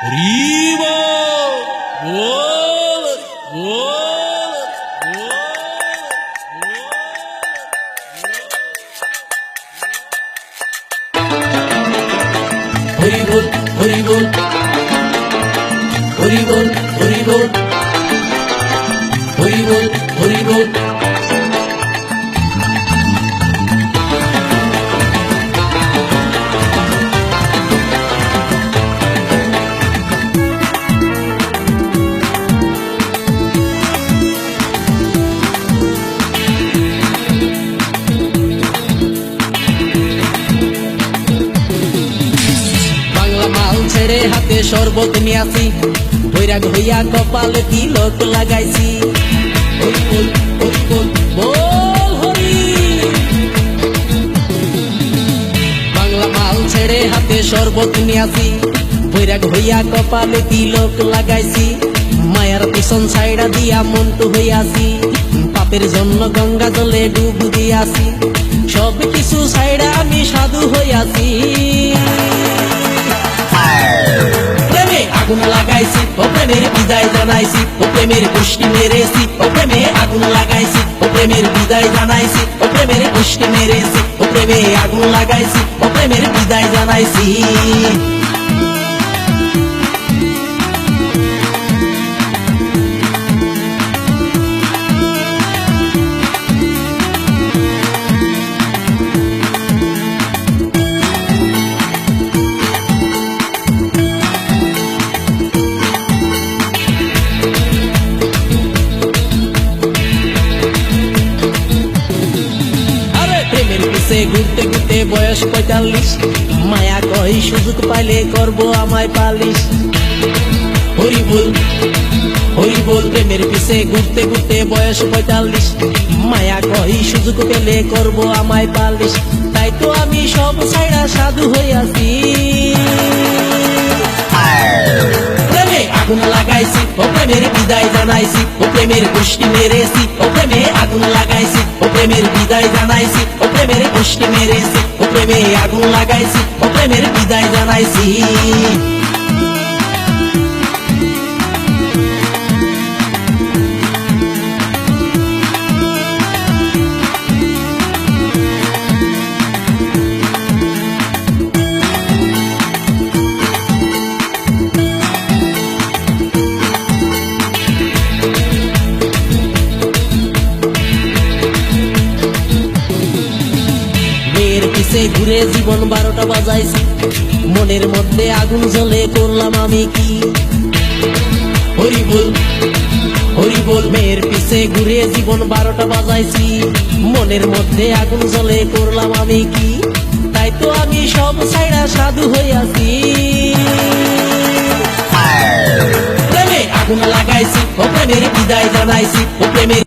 হরিবল বল বল হরিবল হরিবল হরিবল হরিবল হরিবল হরিবল ছেড়ে হাতে শরবত নিয়াছি বৈরাগ হইয়া কপালে তিলক লাগাইছি হরি বল হরি বল বল হরি বাংলা মাল ছেড়ে হাতে শরবত নিয়াছি বৈরাগ হইয়া কপালে তিলক লাগাইছি মায়ার পিছন ছাইড়া দিয়া মন্টু হইয়াছি পাপের জন্য গঙ্গা জলে ডুব দিয়াছি সব কিছু ছাইড়া আমি সাধু হইয়াছি আগুন লাগাইছি ও প্রেমের বিদায় জানাইছি ও প্রেমের গোষ্ঠী মেরেছি ও প্রেমে আগুন লাগাইছি ও প্রেমের বিদায় জানাইছি ও প্রেমের গোষ্ঠী মেরেছি ও প্রেমে আগুন লাগাইছি ও প্রেমের বিদায় জানাইছি ঘুরতে ঘুরতে বয়স ৪৫ মায়া কই সুযোগ পাইলে করব আমায় পালিশ হরি বল হরি বল প্রেমের পিছে ঘুরতে ঘুরতে বয়স ৪৫ মায়া কই সুযোগ পেলে করব আমায় পালিশ তাই তো আমি সব ছাইড়া সাধু হইয়াছি প্রেমে আগুন লাগাইছি ও প্রেমের বিদায় জানাইছি ও প্রেমের গোষ্ঠী মেরেছি ও প্রেমে আগুন লাগাইছি ও প্রেমের বিদায় জানাইছি ও প্রেমের গোষ্ঠী মেরেছি ও প্রেমে আগুন লাগাইছি ও প্রেমের বিদায় জানাইছি ঘুরে জীবন ১২টা বাজাইছি মনের মধ্যে আগুন জ্বলে করলাম আমি কি হরি বল হরি বল মেয়ের পিছে ঘুরে জীবন ১২টা বাজাইছি মনের মধ্যে আগুন জ্বলে করলাম আমি কি তাই তো আমি সব ছাইড়া সাধু হইয়াছি প্রেমে আগুন লাগাইছি ও প্রেমের বিদায় জানাইছি ও প্রেমের